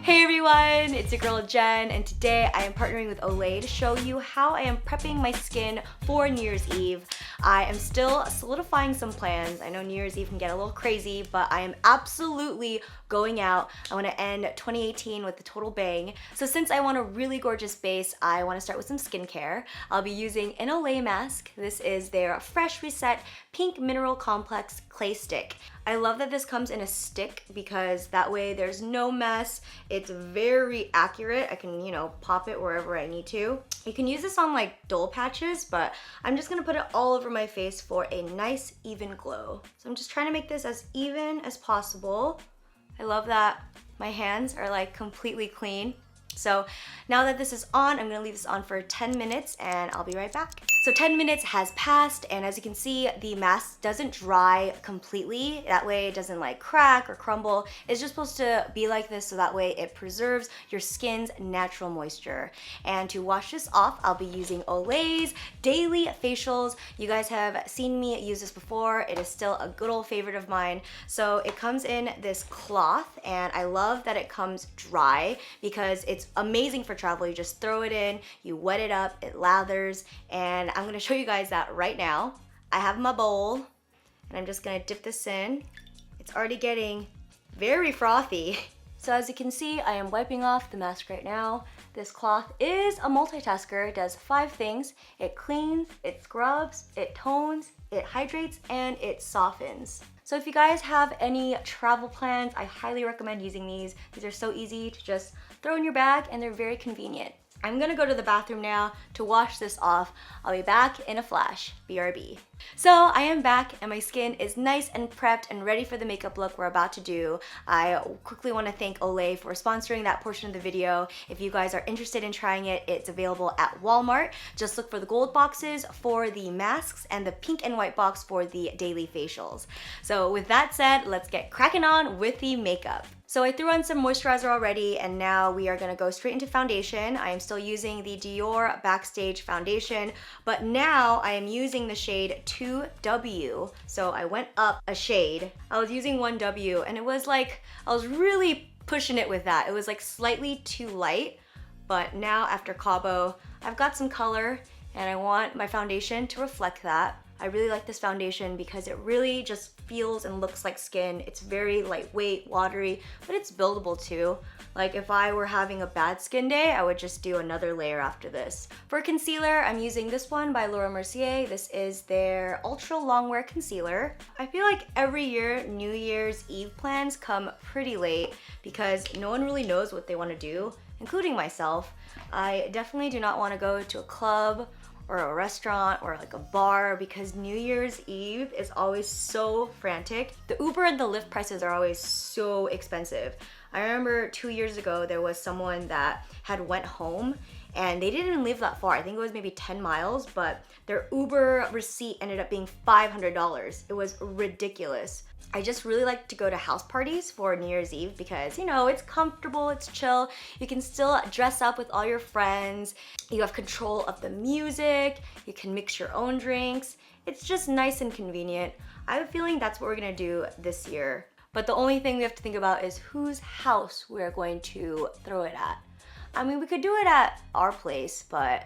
Hey everyone, it's your girl Jen, and today I am partnering with Olay to show you how I am prepping my skin for New Year's Eve. I am still solidifying some plans. I know New Year's Eve can get a little crazy, but I am absolutely going out. I want to end 2018 with a total bang. So since I want a really gorgeous base, I want to start with some skincare. I'll be using an Olay mask. This is their Fresh Reset Pink Mineral Complex Clay Stick. I love that this comes in a stick because that way there's no mess. It's very accurate. I can, pop it wherever I need to. You can use this on like dull patches, but I'm just gonna put it all over my face for a nice even glow. So I'm just trying to make this as even as possible. I love that my hands are like completely clean. So now that this is on, I'm gonna leave this on for 10 minutes and I'll be right back. So 10 minutes has passed, and as you can see, the mask doesn't dry completely. That way it doesn't like crack or crumble. It's just supposed to be like this so that way it preserves your skin's natural moisture. And to wash this off, I'll be using Olay's Daily Facials. You guys have seen me use this before. It is still a good old favorite of mine. So it comes in this cloth, and I love that it comes dry because it's amazing for travel. You just throw it in, you wet it up, it lathers, and I'm gonna show you guys that right now. I have my bowl, and I'm just gonna dip this in. It's already getting very frothy. So as you can see, I am wiping off the mask right now. This cloth is a multitasker. It does 5 things. It cleans, it scrubs, it tones, it hydrates, and it softens. So if you guys have any travel plans, I highly recommend using these. These are so easy to just throw in your bag, and they're very convenient. I'm gonna go to the bathroom now to wash this off. I'll be back in a flash, BRB. So I am back, and my skin is nice and prepped and ready for the makeup look we're about to do. I quickly want to thank Olay for sponsoring that portion of the video. If you guys are interested in trying it, it's available at Walmart. Just look for the gold boxes for the masks and the pink and white box for the daily facials. So with that said, let's get cracking on with the makeup. So I threw on some moisturizer already, and now we are gonna go straight into foundation. I am still using the Dior Backstage foundation, but now I am using the shade 2W. So I went up a shade. I was using 1W, and it was like, I was really pushing it with that. It was like slightly too light, but now after Cabo, I've got some color, and I want my foundation to reflect that. I really like this foundation because it really just feels and looks like skin. It's very lightweight, watery, but it's buildable too. Like if I were having a bad skin day, I would just do another layer after this. For concealer, I'm using this one by Laura Mercier. This is their Ultra Longwear Concealer. I feel like every year, New Year's Eve plans come pretty late because no one really knows what they want to do, including myself. I definitely do not want to go to a club or a restaurant or like a bar because New Year's Eve is always so frantic. The Uber and the Lyft prices are always so expensive. I remember 2 years ago there was someone that had went home and they didn't even live that far. I think it was maybe 10 miles, but their Uber receipt ended up being $500. It was ridiculous. I just really like to go to house parties for New Year's Eve because, it's comfortable, it's chill. You can still dress up with all your friends. You have control of the music. You can mix your own drinks. It's just nice and convenient. I have a feeling that's what we're gonna do this year. But the only thing we have to think about is whose house we're going to throw it at. I mean, we could do it at our place, but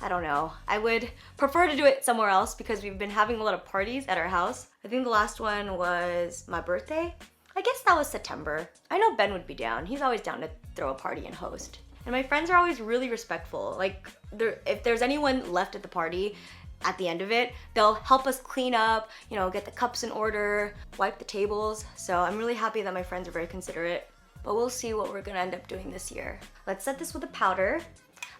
I don't know. I would prefer to do it somewhere else because we've been having a lot of parties at our house. I think the last one was my birthday. I guess that was September. I know Ben would be down. He's always down to throw a party and host. And my friends are always really respectful. Like, if there's anyone left at the party, at the end of it, they'll help us clean up, get the cups in order, wipe the tables. So I'm really happy that my friends are very considerate. But we'll see what we're gonna end up doing this year. Let's set this with a powder.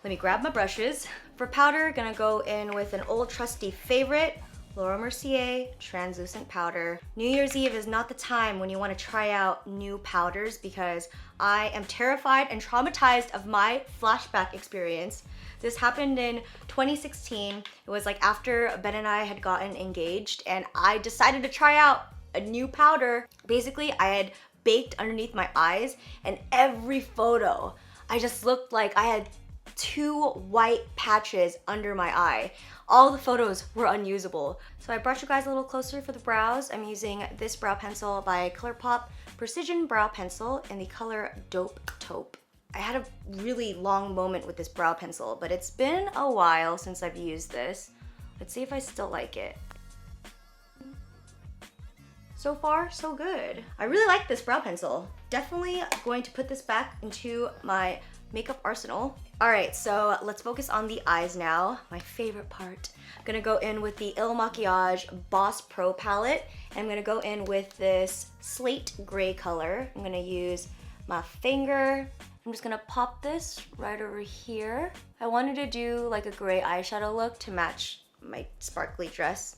Let me grab my brushes. For powder, gonna go in with an old trusty favorite, Laura Mercier translucent powder. New Year's Eve is not the time when you want to try out new powders because I am terrified and traumatized of my flashback experience. This happened in 2016. It was like after Ben and I had gotten engaged, and I decided to try out a new powder. Basically, I had baked underneath my eyes, and every photo, I just looked like I had 2 white patches under my eye. All the photos were unusable. So I brought you guys a little closer for the brows. I'm using this brow pencil by ColourPop Precision Brow Pencil in the color Dope Taupe. I had a really long moment with this brow pencil, but it's been a while since I've used this. Let's see if I still like it. So far, so good. I really like this brow pencil. Definitely going to put this back into my makeup arsenal. All right, so let's focus on the eyes now. My favorite part. I'm gonna go in with the Il Makiage Boss Pro palette. And I'm gonna go in with this slate gray color. I'm gonna use my finger. I'm just gonna pop this right over here. I wanted to do like a gray eyeshadow look to match my sparkly dress.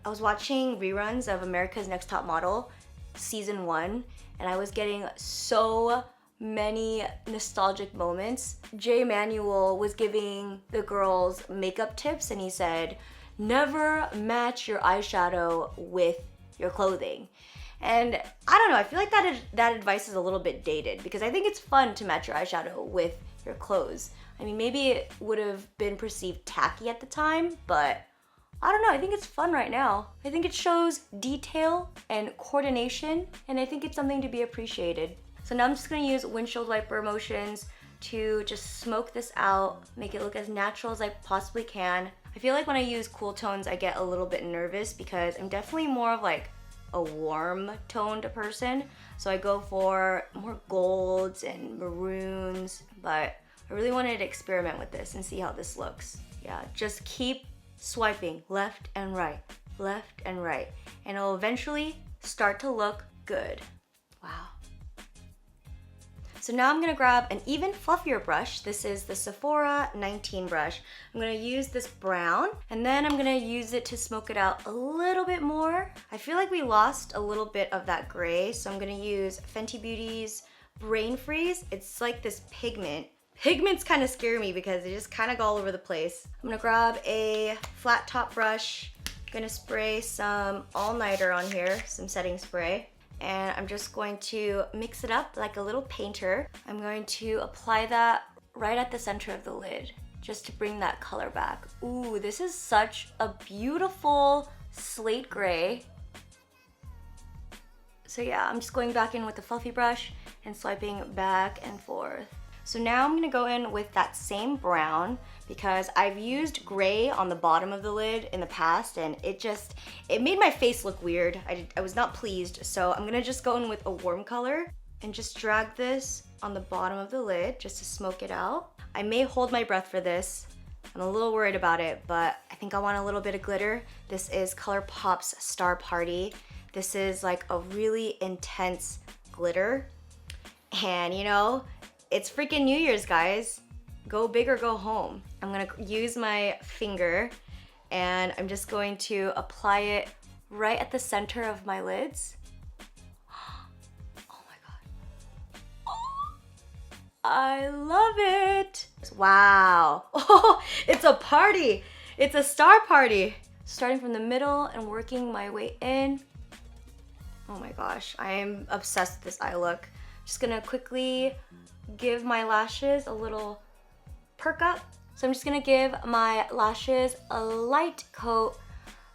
I was watching reruns of America's Next Top Model season 1, and I was getting so many nostalgic moments. Jay Manuel was giving the girls makeup tips, and he said, never match your eyeshadow with your clothing. And I don't know, I feel like that advice is a little bit dated, because I think it's fun to match your eyeshadow with your clothes. I mean, maybe it would have been perceived tacky at the time, but I don't know, I think it's fun right now. I think it shows detail and coordination, and I think it's something to be appreciated. So now I'm just gonna use windshield wiper motions to just smoke this out, make it look as natural as I possibly can. I feel like when I use cool tones, I get a little bit nervous because I'm definitely more of like a warm toned person. So I go for more golds and maroons, but I really wanted to experiment with this and see how this looks. Yeah, just keep swiping left and right, and it'll eventually start to look good. Wow. So now I'm gonna grab an even fluffier brush. This is the Sephora 19 brush. I'm gonna use this brown, and then I'm gonna use it to smoke it out a little bit more. I feel like we lost a little bit of that gray, so I'm gonna use Fenty Beauty's Brain Freeze. It's like this pigment. Pigments kind of scare me because they just kind of go all over the place. I'm gonna grab a flat top brush. I'm gonna spray some all-nighter on here, some setting spray. And I'm just going to mix it up like a little painter. I'm going to apply that right at the center of the lid, just to bring that color back. Ooh, this is such a beautiful slate gray. So yeah, I'm just going back in with the fluffy brush and swiping back and forth. So now I'm gonna go in with that same brown because I've used gray on the bottom of the lid in the past, and it made my face look weird. I was not pleased. So I'm gonna just go in with a warm color and just drag this on the bottom of the lid just to smoke it out. I may hold my breath for this. I'm a little worried about it, but I think I want a little bit of glitter. This is ColourPop's Star Party. This is like a really intense glitter. And you know, it's freaking New Year's, guys. Go big or go home. I'm gonna use my finger and I'm just going to apply it right at the center of my lids. Oh my God. Oh, I love it. Wow. Oh, it's a party. It's a star party. Starting from the middle and working my way in. Oh my gosh, I am obsessed with this eye look. Just gonna quickly give my lashes a little perk up. So I'm just gonna give my lashes a light coat.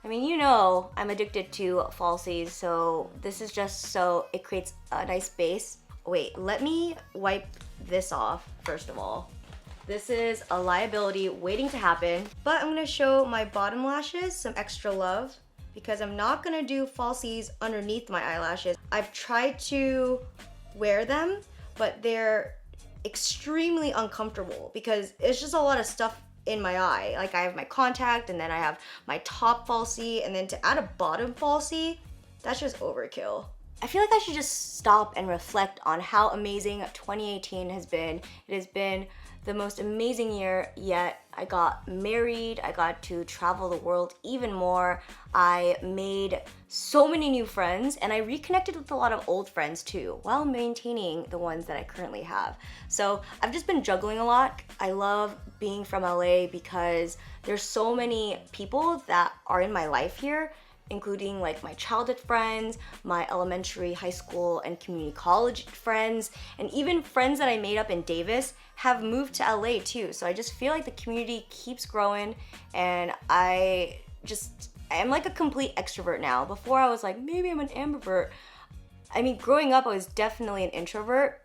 I mean, you know I'm addicted to falsies, so this is just so it creates a nice base. Wait, let me wipe this off first of all. This is a liability waiting to happen, but I'm gonna show my bottom lashes some extra love because I'm not gonna do falsies underneath my eyelashes. I've tried to wear them, but they're extremely uncomfortable because it's just a lot of stuff in my eye. Like I have my contact and then I have my top falsie, and then to add a bottom falsie, that's just overkill. I feel like I should just stop and reflect on how amazing 2018 has been. It has been the most amazing year yet. I got married, I got to travel the world even more. I made so many new friends, and I reconnected with a lot of old friends too, while maintaining the ones that I currently have. So I've just been juggling a lot. I love being from LA because there's so many people that are in my life here, including like my childhood friends, my elementary, high school, and community college friends, and even friends that I made up in Davis have moved to LA too. So I just feel like the community keeps growing, and I am like a complete extrovert now. Before I was like, maybe I'm an ambivert. I mean, growing up, I was definitely an introvert,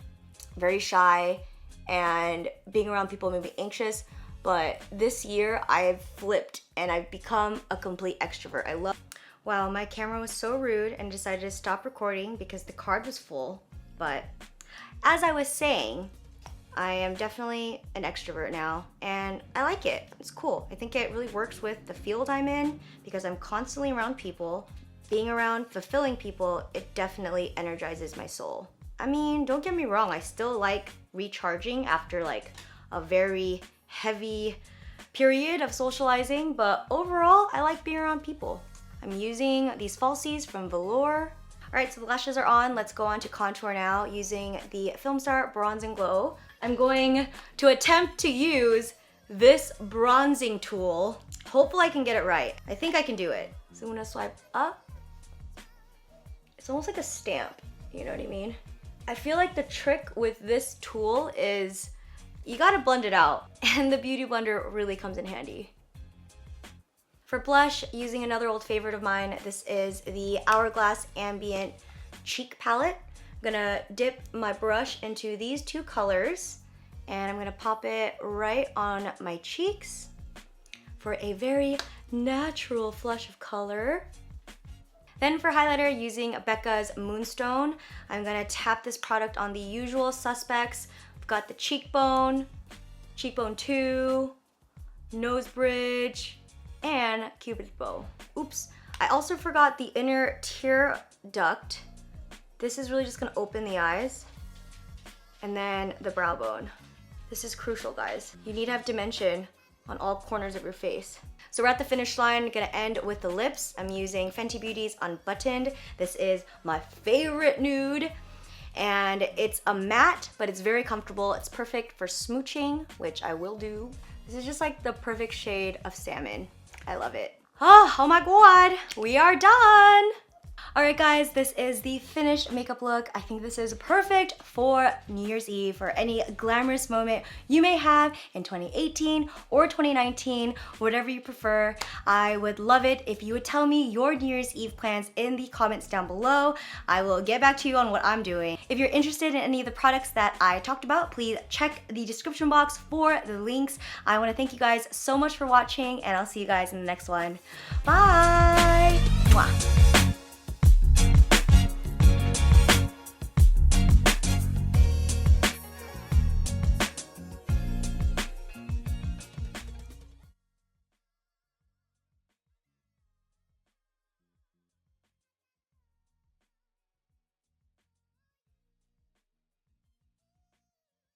very shy, and being around people made me anxious. But this year, I've flipped and I've become a complete extrovert. I love. Wow, my camera was so rude and decided to stop recording because the card was full. But as I was saying, I am definitely an extrovert now, and I like it. It's cool. I think it really works with the field I'm in because I'm constantly around people. Being around fulfilling people, it definitely energizes my soul. I mean, don't get me wrong, I still like recharging after like a very heavy period of socializing, but overall, I like being around people. I'm using these falsies from Velour. All right, so the lashes are on. Let's go on to contour now using the Filmstar Bronze and Glow. I'm going to attempt to use this bronzing tool. Hopefully I can get it right. I think I can do it. So I'm gonna swipe up. It's almost like a stamp, you know what I mean? I feel like the trick with this tool is you gotta blend it out, and the Beauty Blender really comes in handy. For blush, using another old favorite of mine, this is the Hourglass Ambient Cheek Palette. I'm gonna dip my brush into these two colors, and I'm gonna pop it right on my cheeks for a very natural flush of color. Then for highlighter, using Becca's Moonstone, I'm gonna tap this product on the usual suspects. I've got the cheekbone, cheekbone 2, nose bridge, and Cupid's bow. Oops. I also forgot the inner tear duct. This is really just gonna open the eyes. And then the brow bone. This is crucial, guys. You need to have dimension on all corners of your face. So we're at the finish line. Gonna end with the lips. I'm using Fenty Beauty's Unbuttoned. This is my favorite nude. And it's a matte, but it's very comfortable. It's perfect for smooching, which I will do. This is just like the perfect shade of salmon. I love it. Oh my God, we are done. All right, guys, this is the finished makeup look. I think this is perfect for New Year's Eve or any glamorous moment you may have in 2018 or 2019, whatever you prefer. I would love it if you would tell me your New Year's Eve plans in the comments down below. I will get back to you on what I'm doing. If you're interested in any of the products that I talked about, please check the description box for the links. I want to thank you guys so much for watching, and I'll see you guys in the next one. Bye!